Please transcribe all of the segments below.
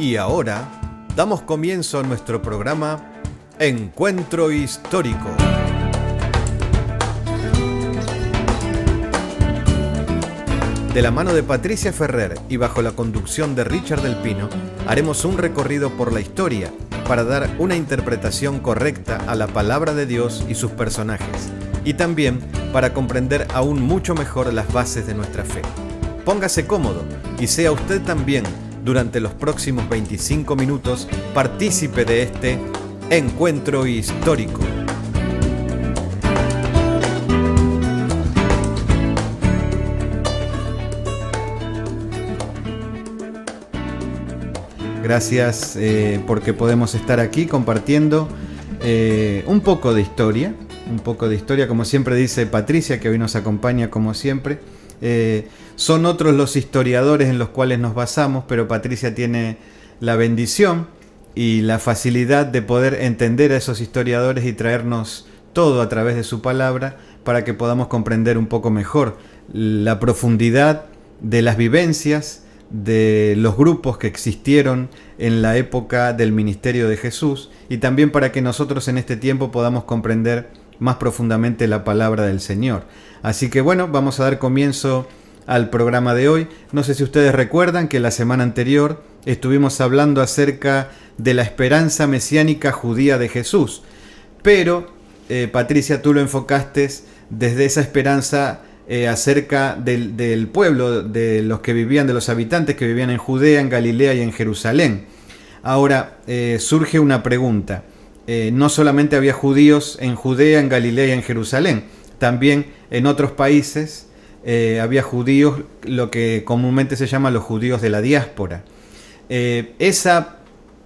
Y ahora damos comienzo a nuestro programa Encuentro Histórico. De la mano de Patricia Ferrer y bajo la conducción de Richard del Pino, haremos un recorrido por la historia para dar una interpretación correcta a la palabra de Dios y sus personajes, y también para comprender aún mucho mejor las bases de nuestra fe. Póngase cómodo y sea usted también, durante los próximos 25 minutos, partícipe de este Encuentro Histórico. Gracias porque podemos estar aquí compartiendo un poco de historia, como siempre dice Patricia, que hoy nos acompaña como siempre. Son otros los historiadores en los cuales nos basamos, pero Patricia tiene la bendición y la facilidad de poder entender a esos historiadores y traernos todo a través de su palabra para que podamos comprender un poco mejor la profundidad de las vivencias de los grupos que existieron en la época del ministerio de Jesús, y también para que nosotros en este tiempo podamos comprender más profundamente la palabra del Señor. Así que bueno, vamos a dar comienzo al programa de hoy. No sé si ustedes recuerdan que la semana anterior estuvimos hablando acerca de la esperanza mesiánica judía de Jesús, pero Patricia, tú lo enfocaste desde esa esperanza acerca del pueblo, de los que vivían, de los habitantes que vivían en Judea, en Galilea y en Jerusalén. Ahora surge una pregunta. No solamente había judíos en Judea, en Galilea y en Jerusalén, también en otros países había judíos, lo que comúnmente se llama los judíos de la diáspora. Esa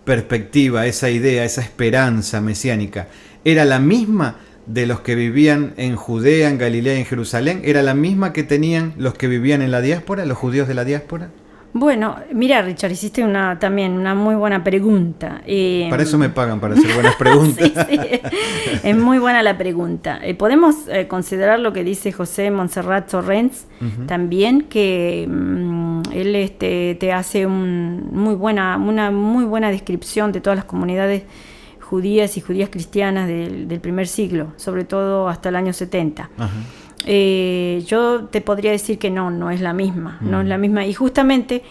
perspectiva, esa idea, esa esperanza mesiánica, ¿era la misma de los que vivían en Judea, en Galilea y en Jerusalén? ¿Era la misma que tenían los que vivían en la diáspora, los judíos de la diáspora? Bueno, mira, Richard, hiciste también una muy buena pregunta. Para eso me pagan, para hacer buenas preguntas. Sí, es muy buena la pregunta. Podemos considerar lo que dice José Montserrat Torrents, también, que él te hace una muy buena descripción de todas las comunidades judías y judías cristianas del primer siglo, sobre todo hasta el año 70. Ajá. Yo te podría decir que no es la misma, no es la misma, y justamente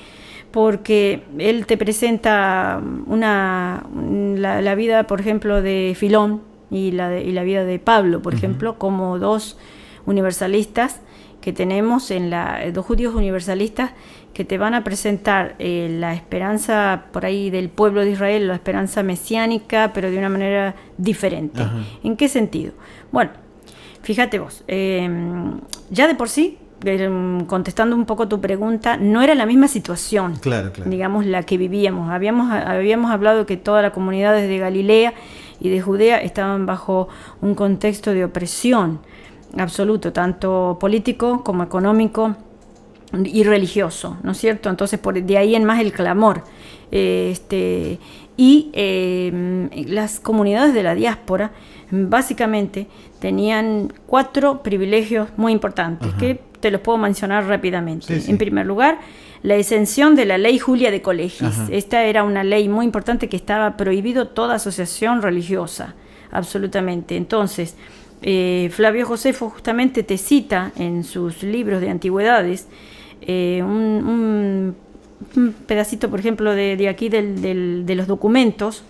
porque él te presenta la vida, por ejemplo, de Filón y la vida de Pablo, por ejemplo, como dos universalistas que tenemos dos judíos universalistas que te van a presentar la esperanza por ahí del pueblo de Israel, la esperanza mesiánica, pero de una manera diferente. Ajá. ¿En qué sentido? Bueno, fíjate vos, ya de por sí, contestando un poco tu pregunta, no era la misma situación, claro. Digamos, la que vivíamos. Habíamos hablado que todas las comunidades de Galilea y de Judea estaban bajo un contexto de opresión absoluto, tanto político como económico y religioso, ¿no es cierto? Entonces, de ahí en más el clamor. Las comunidades de la diáspora básicamente tenían 4 privilegios muy importantes. Ajá. Que te los puedo mencionar rápidamente. Sí. En primer lugar, la exención de la ley Julia de Colegis. Ajá. Esta era una ley muy importante que estaba prohibido toda asociación religiosa, absolutamente. Entonces, Flavio Josefo justamente te cita en sus libros de antigüedades un pedacito, por ejemplo, de aquí de los documentos,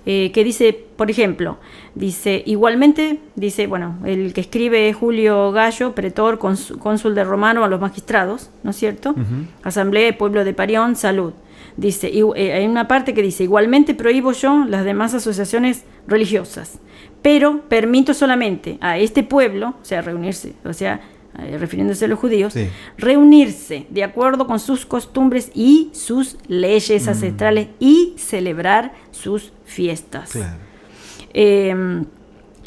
que dice, por ejemplo, igualmente, bueno, el que escribe es Julio Gallo, pretor, cónsul de Romano a los magistrados, ¿no es cierto? Uh-huh. Asamblea de Pueblo de Parión, salud. Dice, hay una parte que dice, igualmente prohíbo yo las demás asociaciones religiosas, pero permito solamente a este pueblo, o sea, reunirse, refiriéndose a los judíos, sí, reunirse de acuerdo con sus costumbres y sus leyes ancestrales y celebrar sus fiestas. Claro.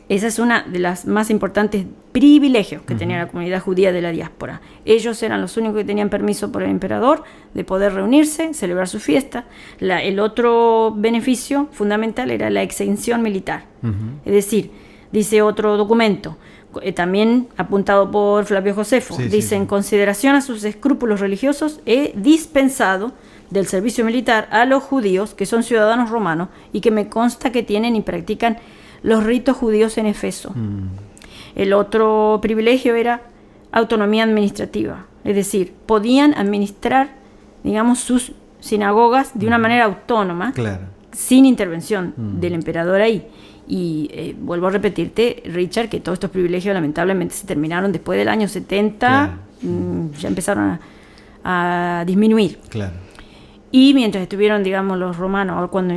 Esa es una de las más importantes privilegios que tenía la comunidad judía de la diáspora. Ellos eran los únicos que tenían permiso por el emperador de poder reunirse, celebrar su fiesta. El otro beneficio fundamental era la exención militar. Es decir, dice otro documento, también apuntado por Flavio Josefo. Sí, Dice, sí. en consideración a sus escrúpulos religiosos, he dispensado del servicio militar a los judíos que son ciudadanos romanos y que me consta que tienen y practican los ritos judíos en Efeso. El otro privilegio era autonomía administrativa, es decir, podían administrar, digamos, sus sinagogas de una manera autónoma, Claro. sin intervención del emperador ahí. Y vuelvo a repetirte, Richard, que todos estos privilegios lamentablemente se terminaron después del año 70, Claro. Ya empezaron a disminuir. Claro. Y mientras estuvieron, digamos, los romanos, o cuando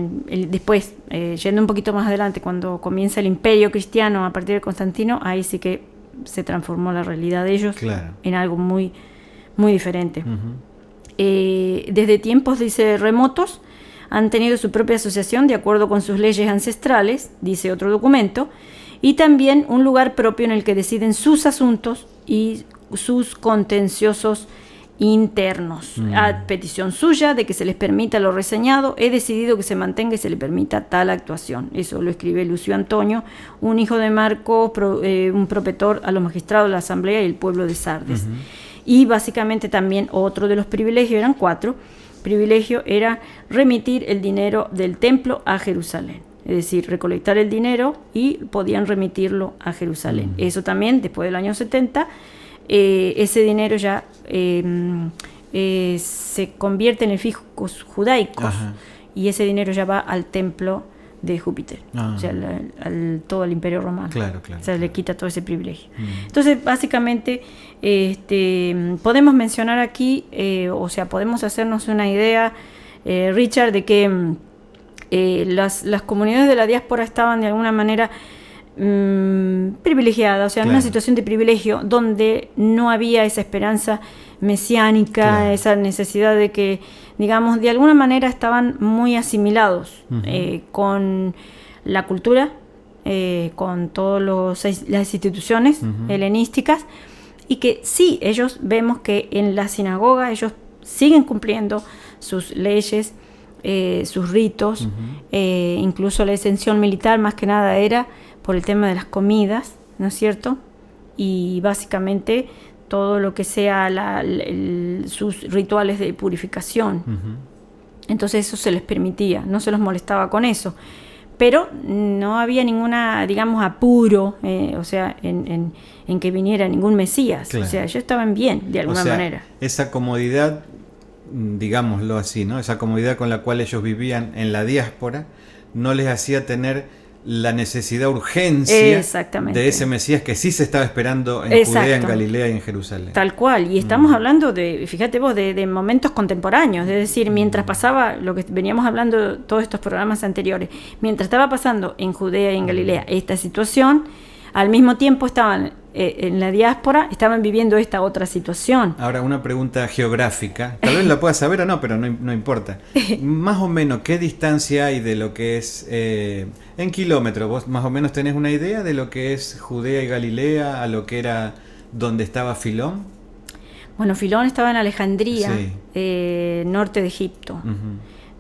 después, yendo un poquito más adelante, cuando comienza el imperio cristiano a partir de Constantino, ahí sí que se transformó la realidad de ellos Claro. en algo muy, muy diferente. Ujú. Desde tiempos, dice, remotos, han tenido su propia asociación de acuerdo con sus leyes ancestrales, dice otro documento, y también un lugar propio en el que deciden sus asuntos y sus contenciosos internos. A petición suya de que se les permita lo reseñado, he decidido que se mantenga y se le permita tal actuación. Eso lo escribe Lucio Antonio, un hijo de Marco, un propetor a los magistrados de la Asamblea y el pueblo de Sardes. Y básicamente también otro de los privilegios, eran 4, privilegio era remitir el dinero del templo a Jerusalén. Es decir, recolectar el dinero y podían remitirlo a Jerusalén. Eso también, después del año 70, ese dinero ya se convierte en el fiscos judaicos. Ajá. Y ese dinero ya va al templo de Júpiter, Ah. o sea, todo el imperio romano. Claro, claro, O sea, le claro. quita todo ese privilegio. Entonces, básicamente, podemos mencionar aquí, o sea, podemos hacernos una idea, Richard, de que las comunidades de la diáspora estaban de alguna manera privilegiadas, o sea, en una Claro. situación de privilegio donde no había esa esperanza mesiánica, Claro. esa necesidad de que, digamos, de alguna manera estaban muy asimilados con la cultura, con todas las instituciones helenísticas, y que sí, ellos vemos que en la sinagoga ellos siguen cumpliendo sus leyes, sus ritos, incluso la exención militar más que nada era por el tema de las comidas, ¿no es cierto? Y básicamente todo lo que sea sus rituales de purificación. Entonces eso se les permitía, no se los molestaba con eso. Pero no había ninguna, digamos, apuro, o sea, en que viniera ningún Mesías. Claro. O sea, ellos estaban bien, de alguna O sea, manera. esa comodidad, digámoslo así, ¿no? Esa comodidad con la cual ellos vivían en la diáspora no les hacía tener la necesidad, urgencia Exactamente. de ese Mesías que sí se estaba esperando en Exacto. Judea, en Galilea y en Jerusalén. Tal cual, y estamos hablando de, fíjate vos, de momentos contemporáneos, es decir, mientras pasaba lo que veníamos hablando todos estos programas anteriores, mientras estaba pasando en Judea y en Galilea esta situación, al mismo tiempo estaban en la diáspora, estaban viviendo esta otra situación. Ahora, una pregunta geográfica, tal vez la puedas saber o no, pero no importa. Más o menos, ¿qué distancia hay de lo que es, en kilómetros, vos más o menos tenés una idea de lo que es Judea y Galilea, a lo que era donde estaba Filón? Bueno, Filón estaba en Alejandría, Sí. norte de Egipto.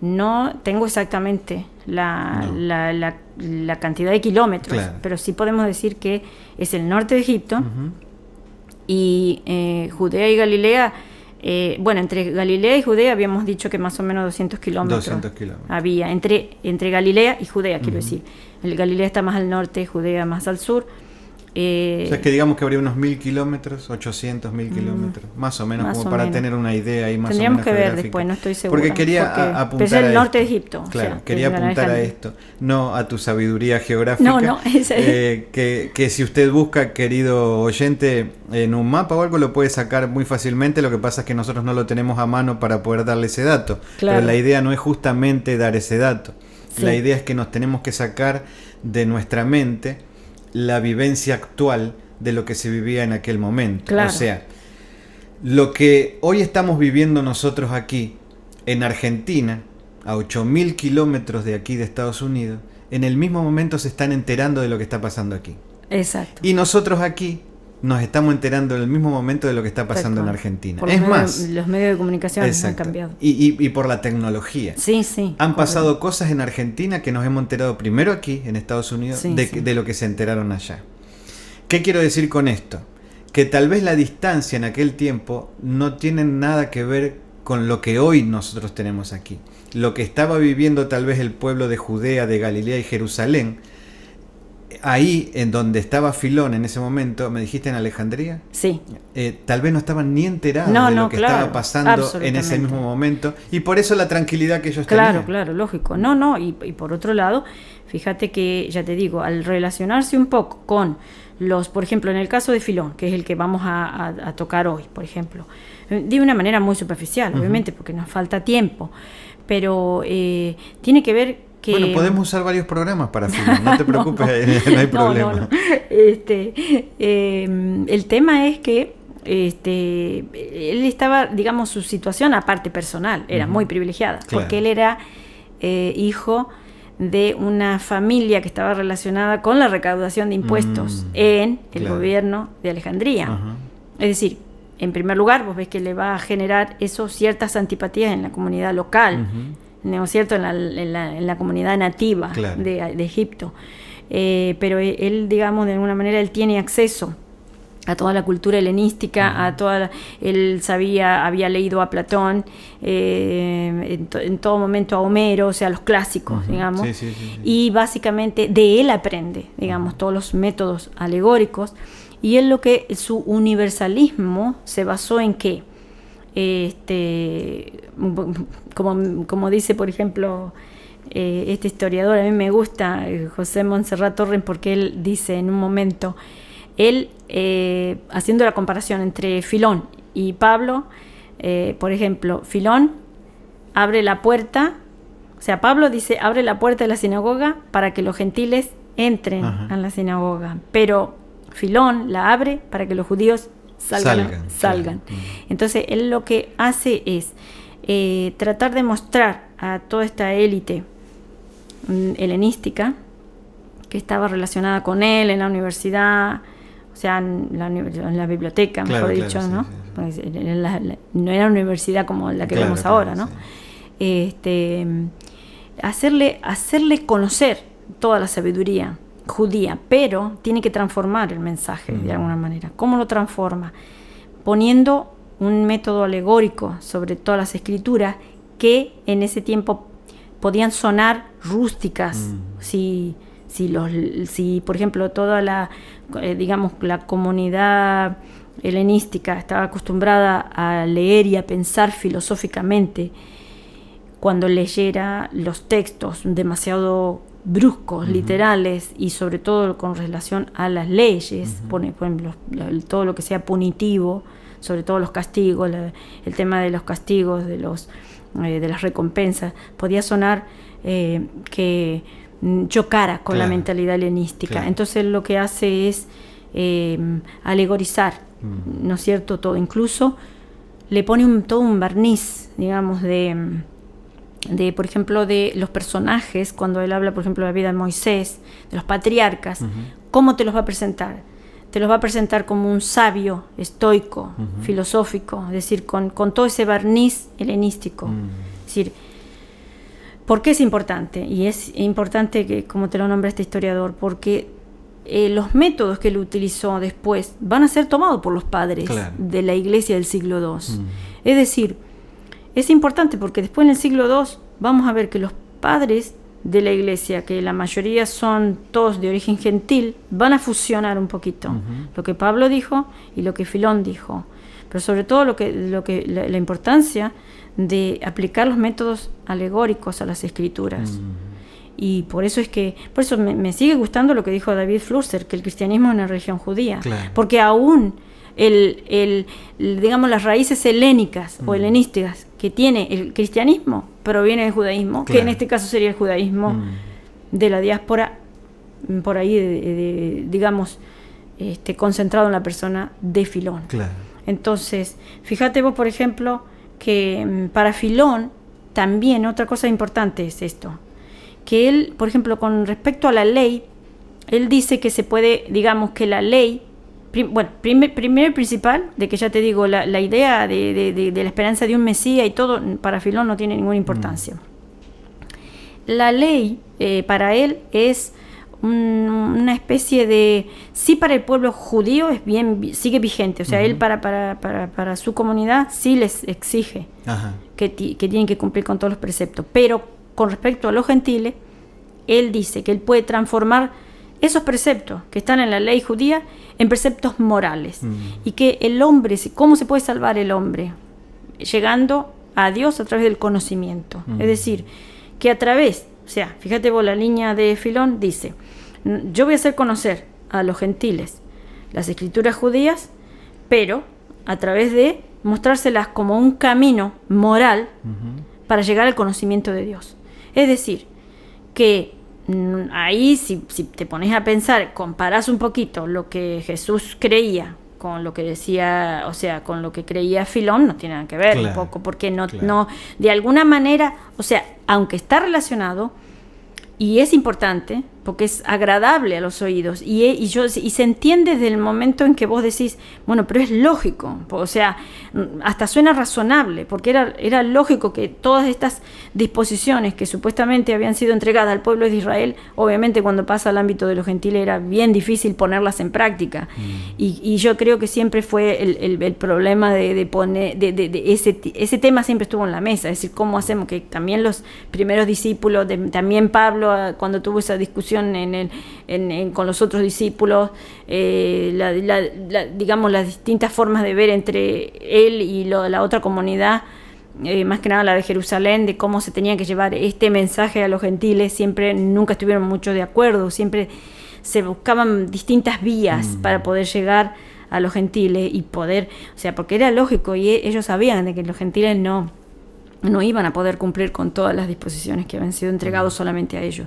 No tengo exactamente la cantidad de kilómetros, Claro. pero sí podemos decir que es el norte de Egipto. Y Judea y Galilea, bueno, entre Galilea y Judea habíamos dicho que más o menos 200 kilómetros 200 kilómetros. había, entre Galilea y Judea, quiero decir. El Galilea está más al norte, Judea más al sur. O sea, es que digamos que habría unos 1000 kilómetros, 800, 1000 kilómetros, más o menos, más como o para menos. tener una idea ahí más Tendríamos o menos que ver geográfica. después, no estoy segura. Porque quería pero apuntar es el a norte de esto. Egipto. Claro, o sea, quería que es apuntar a Alejandría. esto, no a tu sabiduría geográfica. No, que si usted busca, querido oyente, en un mapa o algo lo puede sacar muy fácilmente, lo que pasa es que nosotros no lo tenemos a mano para poder darle ese dato. Claro. Pero la idea no es justamente dar ese dato. Sí. La idea es que nos tenemos que sacar de nuestra mente la vivencia actual de lo que se vivía en aquel momento. Claro. O sea, lo que hoy estamos viviendo nosotros aquí en Argentina, a 8000 kilómetros de aquí de Estados Unidos, en el mismo momento se están enterando de lo que está pasando aquí. Exacto. Y nosotros aquí nos estamos enterando en el mismo momento de lo que está Tal pasando en cual. Argentina. Por Es los más, los medios de comunicación han exacto. cambiado. Y por la tecnología. Sí, sí. Han correcto. pasado cosas en Argentina que nos hemos enterado primero aquí, en Estados Unidos, Sí, de, sí. de lo que se enteraron allá. ¿Qué quiero decir con esto? Que tal vez la distancia en aquel tiempo no tiene nada que ver con lo que hoy nosotros tenemos aquí. Lo que estaba viviendo tal vez el pueblo de Judea, de Galilea y Jerusalén, ahí en donde estaba Filón en ese momento, ¿me dijiste en Alejandría? Sí. Tal vez no estaban ni enterados de lo que estaba pasando en ese mismo momento, y por eso la tranquilidad que ellos tenían. Claro, lógico. Y por otro lado, fíjate que, ya te digo, al relacionarse un poco con por ejemplo, en el caso de Filón, que es el que vamos a tocar hoy, por ejemplo, de una manera muy superficial, obviamente, porque nos falta tiempo, pero tiene que ver que... Bueno, podemos usar varios programas para Filón, no te preocupes, no hay problema. No. El tema es que él estaba, digamos, su situación aparte personal, era muy privilegiada, porque él era hijo de una familia que estaba relacionada con la recaudación de impuestos en el gobierno de Alejandría. Es decir, en primer lugar, vos ves que le va a generar eso ciertas antipatías en la comunidad local, ¿no es cierto? En la comunidad nativa de Egipto. Pero él, digamos, de alguna manera, él tiene acceso a toda la cultura helenística, él había leído a Platón, en todo momento a Homero, o sea, los clásicos, digamos, y básicamente de él aprende, digamos, todos los métodos alegóricos, y él su universalismo se basó en qué, como dice, por ejemplo, este historiador, a mí me gusta, José Montserrat Torrens, porque él dice en un momento, él, haciendo la comparación entre Filón y Pablo, por ejemplo, Filón abre la puerta, o sea, Pablo dice, abre la puerta de la sinagoga para que los gentiles entren a la sinagoga, pero Filón la abre para que los judíos salgan. Claro. Entonces, él lo que hace es tratar de mostrar a toda esta élite helenística que estaba relacionada con él en la universidad, o sea, en la biblioteca, mejor dicho, ¿no? Sí. No era una universidad como la que vemos ahora, ¿no? Sí. Hacerle conocer toda la sabiduría judía, pero tiene que transformar el mensaje de alguna manera. ¿Cómo lo transforma? Poniendo un método alegórico sobre todas las escrituras que en ese tiempo podían sonar rústicas, si por ejemplo toda la comunidad helenística estaba acostumbrada a leer y a pensar filosóficamente, cuando leyera los textos demasiado bruscos, literales, y sobre todo con relación a las leyes, por ejemplo, todo lo que sea punitivo, sobre todo los castigos, el tema de los castigos, de las recompensas, podía sonar que chocara con la mentalidad helenística. Entonces lo que hace es alegorizar, ¿no es cierto? Todo, incluso le pone todo un barniz, digamos, de por ejemplo, de los personajes, cuando él habla, por ejemplo, de la vida de Moisés, de los patriarcas, ¿cómo te los va a presentar? Te los va a presentar como un sabio, estoico, filosófico, es decir, con todo ese barniz helenístico. Es decir, ¿por qué es importante? Y es importante, que, como te lo nombra este historiador, porque los métodos que él utilizó después van a ser tomados por los padres de la iglesia del siglo II. Es decir, es importante porque después en el siglo II vamos a ver que los padres de la iglesia, que la mayoría son todos de origen gentil, van a fusionar un poquito lo que Pablo dijo y lo que Filón dijo, pero sobre todo la importancia de aplicar los métodos alegóricos a las escrituras. Y por eso me sigue gustando lo que dijo David Flusser, que el cristianismo es una religión judía, porque aún digamos, las raíces helénicas o helenísticas que tiene el cristianismo proviene del judaísmo, que en este caso sería el judaísmo de la diáspora, por ahí, digamos, concentrado en la persona de Filón. Entonces, fíjate vos, por ejemplo, que para Filón también otra cosa importante es esto, que él, por ejemplo, con respecto a la ley, él dice que se puede, digamos, que la ley, primero y principal, de que ya te digo, la idea de la esperanza de un Mesías y todo, para Filón no tiene ninguna importancia. La ley, para él, es una especie de, sí, para el pueblo judío es sigue vigente, o sea, él para su comunidad sí les exige que tienen que cumplir con todos los preceptos, pero con respecto a los gentiles, él dice que él puede transformar esos preceptos que están en la ley judía en preceptos morales, y que el hombre, ¿cómo se puede salvar el hombre? Llegando a Dios a través del conocimiento, es decir, que a través, o sea, fíjate vos, la línea de Filón dice, yo voy a hacer conocer a los gentiles las escrituras judías, pero a través de mostrárselas como un camino moral para llegar al conocimiento de Dios. Es decir, que ahí si te pones a pensar, comparás un poquito lo que Jesús creía con lo que decía, o sea, con lo que creía Filón, no tiene nada que ver, un poco, porque no, de alguna manera, o sea, aunque está relacionado, y es importante, porque es agradable a los oídos, y se entiende desde el momento en que vos decís, bueno, pero es lógico, o sea, hasta suena razonable, porque era lógico que todas estas disposiciones que supuestamente habían sido entregadas al pueblo de Israel, obviamente cuando pasa al ámbito de los gentiles era bien difícil ponerlas en práctica, y yo creo que siempre fue el problema de poner, ese tema siempre estuvo en la mesa, es decir, cómo hacemos que también los primeros discípulos, también Pablo, cuando tuvo esa discusión con los otros discípulos, digamos, las distintas formas de ver entre él y la otra comunidad, más que nada la de Jerusalén, de cómo se tenía que llevar este mensaje a los gentiles, nunca estuvieron mucho de acuerdo, siempre se buscaban distintas vías para poder llegar a los gentiles y poder, o sea, porque era lógico y ellos sabían de que los gentiles no iban a poder cumplir con todas las disposiciones que habían sido entregadas solamente a ellos.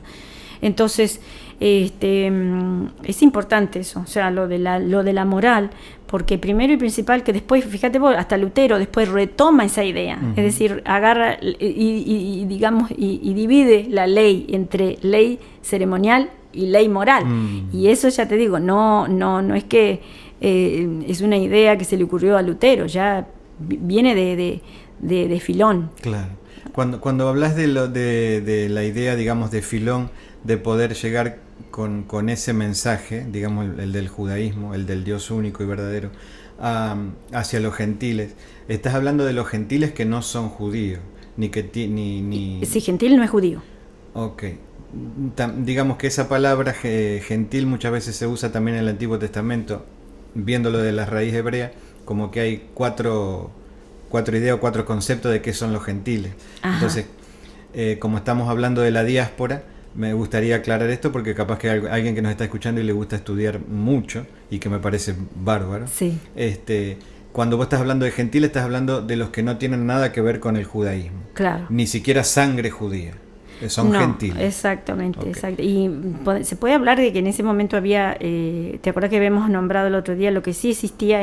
Entonces, es importante eso, o sea, lo de la moral, porque primero y principal que después, fíjate vos, hasta Lutero después retoma esa idea, es decir, agarra y digamos, y divide la ley entre ley ceremonial y ley moral, y eso ya te digo, no es que es una idea que se le ocurrió a Lutero, ya viene de Filón. Claro. Cuando hablas de la idea, digamos, de Filón, de poder llegar con ese mensaje, digamos, el del judaísmo, el del Dios único y verdadero, hacia los gentiles, estás hablando de los gentiles que no son judíos, ni... Sí, gentil no es judío. Ok. Digamos que esa palabra gentil muchas veces se usa también en el Antiguo Testamento, viéndolo de la raíz hebrea, como que hay cuatro ideas o cuatro conceptos de qué son los gentiles. Ajá. Entonces, como estamos hablando de la diáspora, me gustaría aclarar esto porque capaz que hay alguien que nos está escuchando y le gusta estudiar mucho y que me parece bárbaro. Sí. Cuando vos estás hablando de gentiles, estás hablando de los que no tienen nada que ver con el judaísmo. Claro. Ni siquiera sangre judía. Son gentiles. Exactamente, okay. Exacto. Y se puede hablar de que en ese momento había, ¿te acuerdas que habíamos nombrado el otro día? Lo que sí existía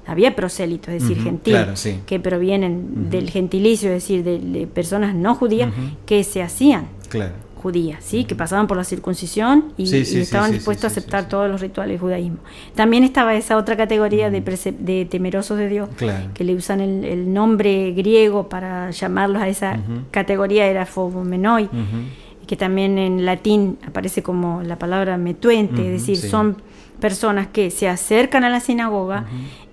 había prosélitos, es decir, gentiles, claro, sí, que provienen del gentilicio, es decir, de personas no judías que se hacían judías, ¿sí? Que pasaban por la circuncisión y estaban dispuestos a aceptar todos los rituales del judaísmo. También estaba esa otra categoría de temerosos de Dios, que le usan el nombre griego para llamarlos a esa categoría, era phobomenoi, que también en latín aparece como la palabra metuente, es decir, son personas que se acercan a la sinagoga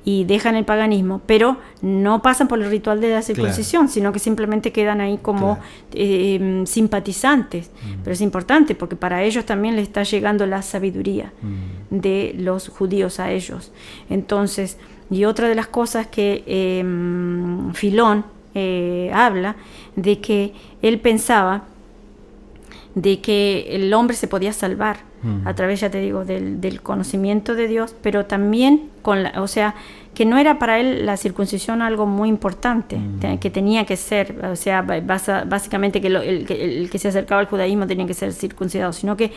y dejan el paganismo, pero no pasan por el ritual de la circuncisión, sino que simplemente quedan ahí como simpatizantes. Pero es importante porque para ellos también les está llegando la sabiduría de los judíos a ellos. Entonces, y otra de las cosas que Filón habla, de que él pensaba de que el hombre se podía salvar a través, ya te digo, del conocimiento de Dios, pero también o sea, que no era para él la circuncisión algo muy importante, que tenía que ser, o sea, básicamente que el que se acercaba al judaísmo tenía que ser circuncidado, sino que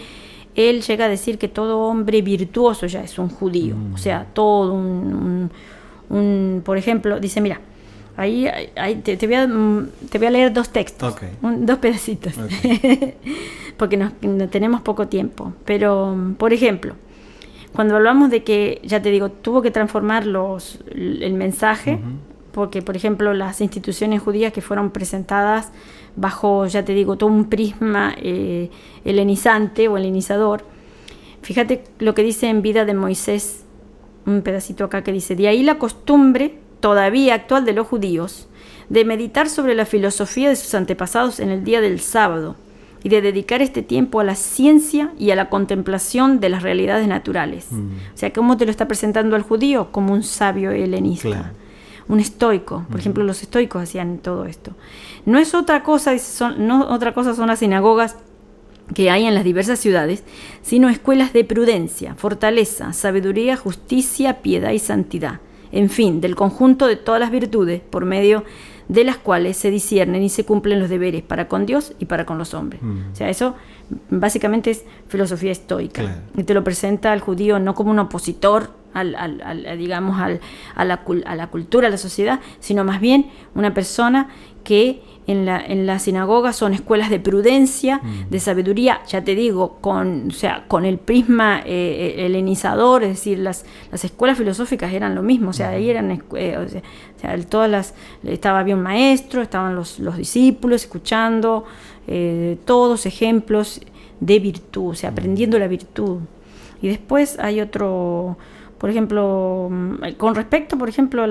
él llega a decir que todo hombre virtuoso ya es un judío, o sea, todo por ejemplo, dice, mira, ahí te voy a leer dos textos, dos pedacitos, porque no tenemos poco tiempo. Pero, por ejemplo, cuando hablamos de que, ya te digo, tuvo que transformar el mensaje, porque, por ejemplo, las instituciones judías que fueron presentadas bajo, ya te digo, todo un prisma helenizante o helenizador, Fíjate lo que dice en Vida de Moisés, un pedacito acá que dice: de ahí la costumbre todavía actual de los judíos de meditar sobre la filosofía de sus antepasados en el día del sábado y de dedicar este tiempo a la ciencia y a la contemplación de las realidades naturales. O sea, ¿cómo te lo está presentando el judío? Como un sabio helenista. Claro. Un estoico. Por ejemplo, los estoicos hacían todo esto. No es otra cosa, otra cosa son las sinagogas que hay en las diversas ciudades, sino escuelas de prudencia, fortaleza, sabiduría, justicia, piedad y santidad. En fin, del conjunto de todas las virtudes por medio de las cuales se disciernen y se cumplen los deberes para con Dios y para con los hombres. O sea, eso básicamente es filosofía estoica. Claro. Y te lo presenta al judío no como un opositor a la cultura, a la sociedad, sino más bien una persona que en la sinagoga son escuelas de prudencia, de sabiduría, ya te digo, con el prisma helenizador, es decir, las escuelas filosóficas eran lo mismo, o sea, ahí eran, había un maestro, estaban los discípulos escuchando, todos ejemplos de virtud, o sea, aprendiendo la virtud. Y después hay otro... Por ejemplo, con respecto, por ejemplo, a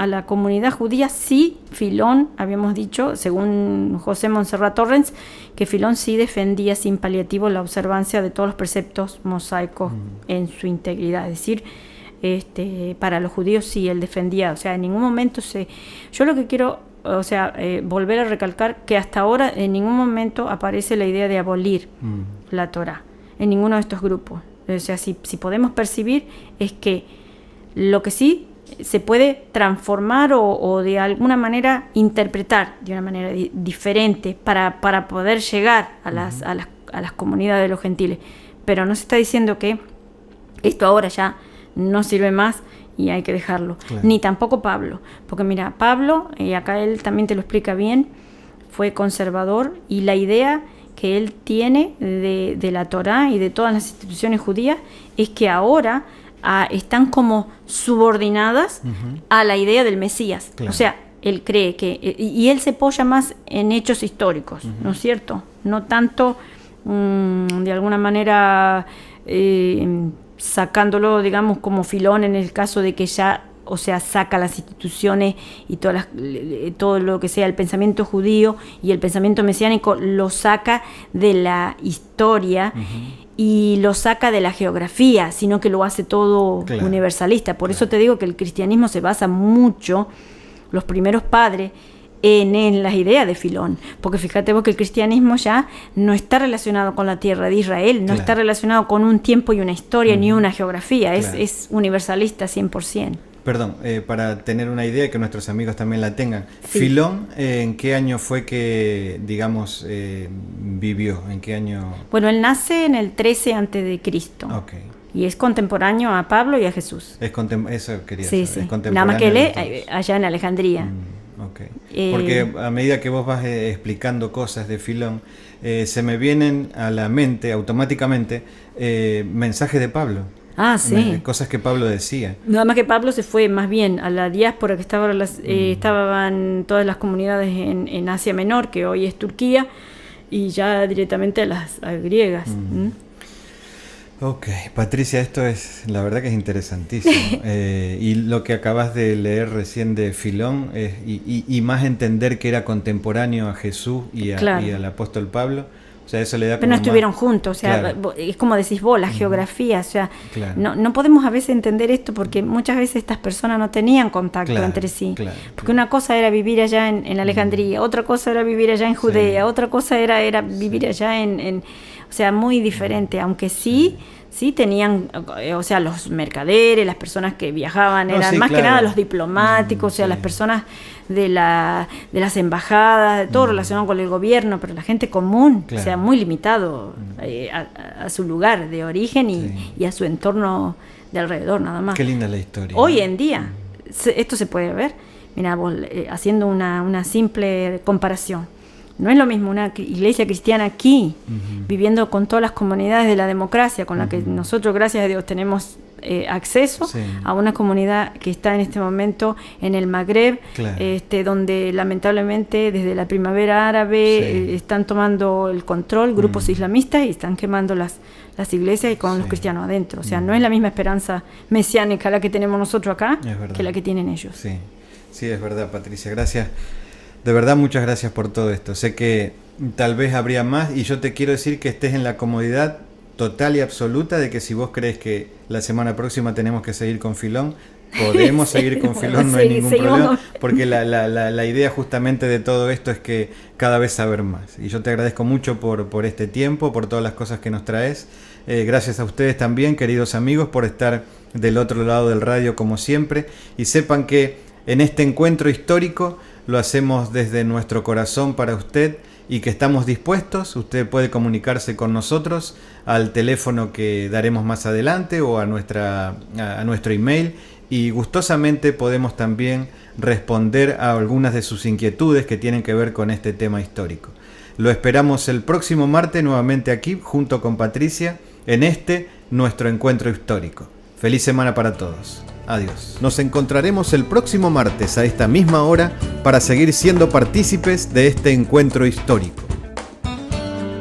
la comunidad judía, sí, Filón, habíamos dicho, según José Montserrat Torrens, que Filón sí defendía sin paliativo la observancia de todos los preceptos mosaicos en su integridad. Es decir, para los judíos sí, él defendía, o sea, en ningún momento yo lo que quiero, volver a recalcar que hasta ahora en ningún momento aparece la idea de abolir la Torá, en ninguno de estos grupos. O sea, si podemos percibir es que lo que sí se puede transformar o de alguna manera interpretar de una manera diferente para poder llegar a las comunidades de los gentiles. Pero no se está diciendo que esto ahora ya no sirve más y hay que dejarlo. Claro. Ni tampoco Pablo. Porque mira, Pablo, y acá él también te lo explica bien, fue conservador y la idea que él tiene de la Torá y de todas las instituciones judías es que ahora están como subordinadas a la idea del Mesías. Claro. O sea, él cree que... Y él se apoya más en hechos históricos, ¿no es cierto? No tanto, de alguna manera, sacándolo, digamos, como Filón en el caso de que ya... O sea, saca las instituciones y todo lo que sea el pensamiento judío y el pensamiento mesiánico, lo saca de la historia y lo saca de la geografía, sino que lo hace todo universalista. Por eso te digo que el cristianismo se basa mucho, los primeros padres, en las ideas de Filón. Porque fíjate vos que el cristianismo ya no está relacionado con la tierra de Israel, no está relacionado con un tiempo y una historia ni una geografía, es universalista 100%. Perdón, para tener una idea y que nuestros amigos también la tengan. Sí. Filón, ¿en qué año fue que, digamos, vivió? ¿En qué año? Bueno, él nace en el 13 a.C. Okay. Y es contemporáneo a Pablo y a Jesús. Eso quería saber. Sí. Es nada más que él allá en Alejandría. Okay. Porque a medida que vos vas explicando cosas de Filón, se me vienen a la mente automáticamente mensajes de Pablo. Ah, sí. Cosas que Pablo decía. Nada más que Pablo se fue más bien a la diáspora que estaban todas las comunidades en Asia Menor, que hoy es Turquía, y ya directamente a las griegas. Ok, Patricia, esto es, la verdad que es interesantísimo. Y lo que acabas de leer recién de Filón, y más entender que era contemporáneo a Jesús y al apóstol Pablo. O sea, eso le da pero no estuvieron juntos, o sea, es como decís vos, la geografía, o sea, no podemos a veces entender esto porque muchas veces estas personas no tenían contacto entre sí, porque una cosa era vivir allá en Alejandría, otra cosa era vivir allá en Judea, otra cosa era vivir allá o sea, muy diferente, aunque sí tenían, o sea, los mercaderes, las personas que viajaban, eran más que nada los diplomáticos, o sea, las personas de las embajadas, de todo relacionado con el gobierno, pero la gente común, o sea, muy limitado a su lugar de origen y a su entorno de alrededor, nada más. Qué linda la historia. Hoy en día, esto se puede ver, mira, vos, haciendo una simple comparación. No es lo mismo una iglesia cristiana aquí, viviendo con todas las comunidades de la democracia, con la que nosotros, gracias a Dios, tenemos acceso a una comunidad que está en este momento en el Magreb, donde lamentablemente desde la primavera árabe están tomando el control grupos islamistas y están quemando las iglesias y con los cristianos adentro. O sea, no es la misma esperanza mesiánica la que tenemos nosotros acá que la que tienen ellos. Sí, es verdad, Patricia. Gracias. De verdad, muchas gracias por todo esto. Sé que tal vez habría más y yo te quiero decir que estés en la comodidad total y absoluta de que si vos crees que la semana próxima tenemos que seguir con Filón, podemos seguir con Filón, no hay ningún problema, porque la idea justamente de todo esto es que cada vez saber más. Y yo te agradezco mucho por este tiempo, por todas las cosas que nos traes. Gracias a ustedes también, queridos amigos, por estar del otro lado del radio como siempre. Y sepan que en este encuentro histórico lo hacemos desde nuestro corazón para usted y que estamos dispuestos. Usted puede comunicarse con nosotros al teléfono que daremos más adelante o a nuestro email, y gustosamente podemos también responder a algunas de sus inquietudes que tienen que ver con este tema histórico. Lo esperamos el próximo martes nuevamente aquí junto con Patricia en nuestro encuentro histórico. Feliz semana para todos. Adiós. Nos encontraremos el próximo martes a esta misma hora para seguir siendo partícipes de este encuentro histórico.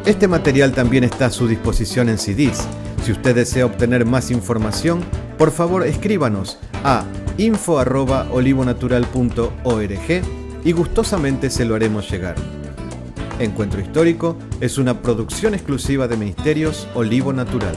Este material también está a su disposición en CDs. Si usted desea obtener más información, por favor escríbanos a info@olivonatural.org y gustosamente se lo haremos llegar. Encuentro Histórico es una producción exclusiva de Ministerios Olivo Natural.